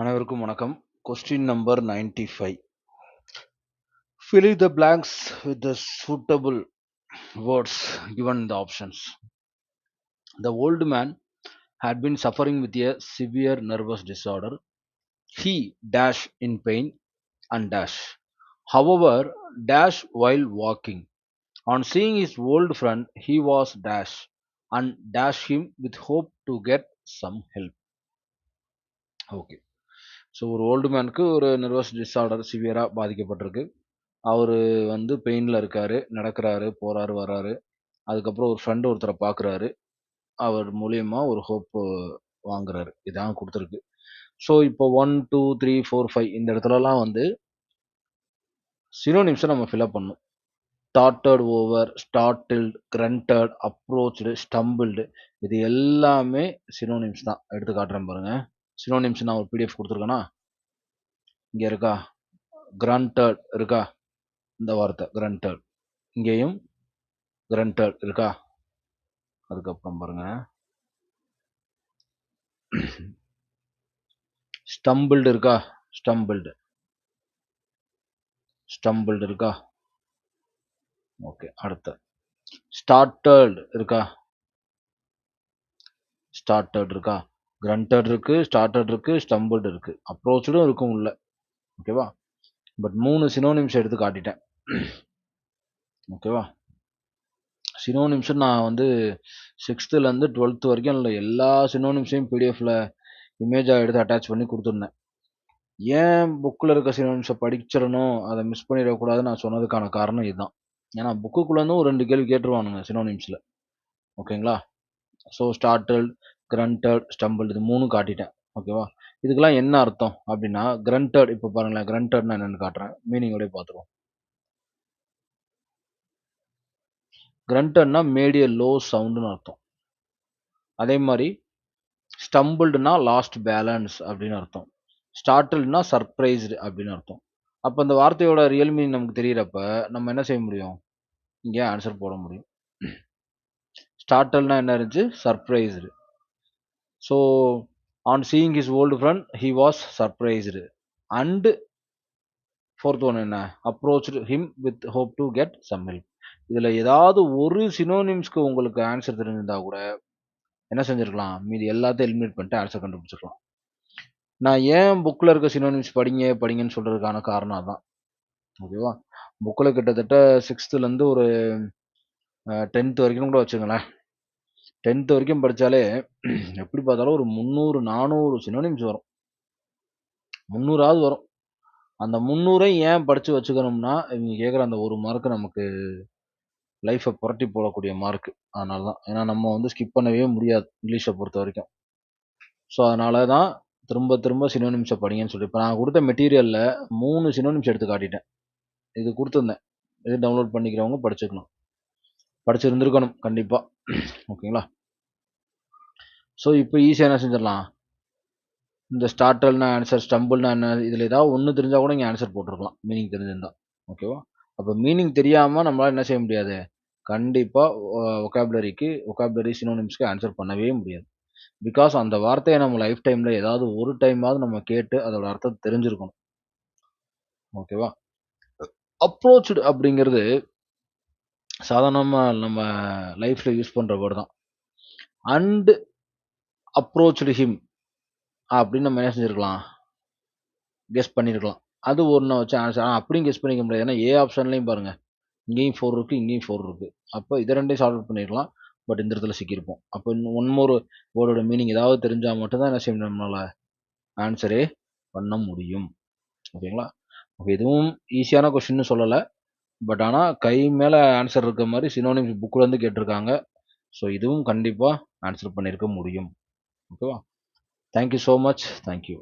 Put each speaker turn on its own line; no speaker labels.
அனைவருக்கும் வணக்கம். Question number 95. Fill in the blanks with the suitable words given in the options. The old man had been suffering with a severe nervous disorder. He dash in pain and dash. However, dash while walking. On seeing his old friend, he was dash and dash him with hope to get some help. Okay. So ஒரு old மேனுக்கு ஒரு nervous disorder சிவியராக பாதிக்கப்பட்டிருக்கு. அவர் பெயினில் இருக்கார், நடக்கிறாரு, போகிறாரு, வர்றாரு. அதுக்கப்புறம் ஒரு friend ஒருத்தரை பார்க்குறாரு. அவர் மூலியமா ஒரு ஹோப்பு வாங்குறாரு. இதான் கொடுத்துருக்கு. ஸோ இப்போ 1, 2, 3, 4, 5 இந்த இடத்துலலாம் சினோனிம்ஸை நம்ம ஃபில்அப் பண்ணணும். ஸ்டார்டட் ஓவர், ஸ்டார்டில்டு, கிரண்டட், அப்ரோச்டு, ஸ்டம்பிள்டு இது எல்லாமே சினோனிம்ஸ் தான். எடுத்து காட்டுறேன் பாருங்க. சினோனிம்ஸ் நான் ஒரு பிடிஎஃப் கொடுத்துருக்கேனா, இங்கே இருக்கா? கிராண்டட் இருக்கா? இந்த வார்த்தை கிராண்டட். இங்கேயும் கிராண்டட் இருக்கா? அதுக்கப்புறம் பாருங்க, ஸ்டம்பிள்டு இருக்கா? ஸ்டம்பிள்டு ஸ்டம்பிள்டு இருக்கா? ஓகே. அடுத்த ஸ்டார்டட் இருக்கா? ஸ்டார்டட் இருக்கா? கிராண்டட் இருக்கு, ஸ்டார்டட் இருக்கு, ஸ்டம்பிள்டு இருக்கு, அப்ரோச்சுடும் இருக்கும் உள்ள. ஓகேவா? பட் 3 சினோனிம்ஸ் எடுத்து காட்டிட்டேன். ஓகேவா? சினோனிம்ஸ் நான் 6th-லேருந்து 12th வரைக்கும் இல்லை எல்லா சினோனிம்ஸையும் பிடிஎஃப்ல இமேஜாக எடுத்து அட்டாச் பண்ணி கொடுத்துருந்தேன். ஏன் புக்கில் இருக்க சினோனிம்ஸை படிச்சிடணும், அதை மிஸ் பண்ணிடக்கூடாதுன்னு நான் சொன்னதுக்கான காரணம் இதுதான். ஏன்னா புக்குக்குள்ளேருந்து ஒரு 2 கேள்வி கேட்டுருவானுங்க சினோனிம்ஸில். ஓகேங்களா? ஸோ ஸ்டார்டட், கிரண்டட், ஸ்டம்பிள் இது 3 காட்டிட்டேன். ஓகேவா? இதுக்கெல்லாம் என்ன அர்த்தம் அப்படின்னா, கிரண்டட் இப்போ பாருங்களேன், கிரண்டட்னா என்னென்னு காட்டுறேன், மீனிங்கோடய பார்த்துருவோம். கிரண்டட்னா மேட் எ லோ சவுண்டுன்னு அர்த்தம். அதே மாதிரி ஸ்டம்பிள்டுனா லாஸ்ட் பேலன்ஸ் அப்படின்னு அர்த்தம். ஸ்டார்டில்னா சர்ப்ரைஸ்டு அப்படின்னு அர்த்தம். அப்போ அந்த வார்த்தையோட ரியல் மீனிங் நமக்கு தெரியிறப்ப நம்ம என்ன செய்ய முடியும்? இங்கே ஆன்சர் போட முடியும். ஸ்டார்டல்னா என்ன இருந்துச்சு? Surprised. So on seeing his old friend he was surprised. And fourth one என்ன? Approached him with hope to get some help. இதில் ஏதாவது ஒரு சினோனிம்ஸ்க்கு உங்களுக்கு ஆன்சர் தெரிஞ்சிருந்தா கூட என்ன செஞ்சுருக்கலாம்? மீதி எல்லாத்தையும் எலிமினேட் பண்ணிட்டு ஆன்சர் கண்டுபிடிச்சிருக்கலாம். நான் ஏன் புக்கில் இருக்க சினோனிம்ஸ் படிங்கன்னு சொல்கிறதுக்கான காரணம் அதான். ஓகேவா? புக்கில் கிட்டத்தட்ட 6th-லேருந்து ஒரு 10th வரைக்கும் கூட வச்சுங்களேன். 10th வரைக்கும் படித்தாலே எப்படி பார்த்தாலும் ஒரு 300, 400 சினோனிம்ஸ் வரும். 300ஆவது வரும். அந்த 300ஐ ஏன் படித்து வச்சுக்கணும்னா, இவங்க கேட்குற அந்த 1 மார்க்கு நமக்கு லைஃப்பை புரட்டி போடக்கூடிய மார்க்கு. அதனால தான். ஏன்னா நம்ம ஸ்கிப் பண்ணவே முடியாது இங்கிலீஷை பொறுத்த வரைக்கும். ஸோ அதனால தான் திரும்ப சினோனிம்ஸை படிங்கன்னு சொல்லி, இப்போ நான் கொடுத்த மெட்டீரியலில் 3 சினோனிம்ஸ் எடுத்து காட்டிட்டேன். இது கொடுத்துருந்தேன். இது டவுன்லோட் பண்ணிக்கிறவங்க படிச்சுக்கணும், படிச்சிருந்துருக்கணும் கண்டிப்பாக. ஓகேங்களா? ஸோ இப்போ ஈஸியாக என்ன செஞ்சிடலாம்? இந்த ஸ்டார்டல்னா ஆன்சர், ஸ்டம்பிள்னா என்ன, இதில் ஏதாவது ஒன்று தெரிஞ்சால் கூட இங்கே ஆன்சர் போட்டிருக்கலாம், மீனிங் தெரிஞ்சிருந்தா. ஓகேவா? அப்போ மீனிங் தெரியாமல் நம்மளால் என்ன செய்ய முடியாது? கண்டிப்பாக ஒகாபுலரி சினோனிம்ஸ்க்கு ஆன்சர் பண்ணவே முடியாது. பிகாஸ் அந்த வார்த்தையை நம்ம லைஃப் டைமில் ஏதாவது ஒரு டைமாவது நம்ம கேட்டு அதோட அர்த்தத்தை தெரிஞ்சிருக்கணும். ஓகேவா? அப்ரோச்டு அப்படிங்கிறது சாதாரணமாக நம்ம லைஃப்பில் யூஸ் பண்ணுற வேர்டு தான். அண்ட் அப்ரோச்டு ஹிம் அப்படின்னு நம்ம என்ன செஞ்சுருக்கலாம்? கெஸ் பண்ணியிருக்கலாம். அது ஒன்றை வச்சு ஆன்சர் அப்படியும் கெஸ் பண்ணிக்க முடியாது. ஏன்னா ஏ ஆப்ஷன்லையும் பாருங்கள், இங்கேயும் 4 இருக்குது, இங்கேயும் 4 இருக்குது. அப்போ இதை 2ஐயும் சால்வ் அவுட் பண்ணிடலாம். பட் இந்த இடத்துல சிக்கியிருப்போம். அப்போ இன்னும் ஒன் மோர் வேர்டோட மீனிங் ஏதாவது தெரிஞ்சால் மட்டும்தான் என்ன செய்ய நம்மளால் ஆன்சரே பண்ண முடியும். ஓகேங்களா? ஓகே. இதுவும் ஈஸியான கொஸ்டின்னு சொல்லலை. பட் ஆனால் கை மேலே ஆன்சர் இருக்க மாதிரி சினோனிம்ஸ் புக்கிலேருந்து கேட்டிருக்காங்க. ஸோ இதுவும் கண்டிப்பாக ஆன்சர் பண்ணியிருக்க முடியும். ஓகேவா? Thank you so much. தேங்க்யூ.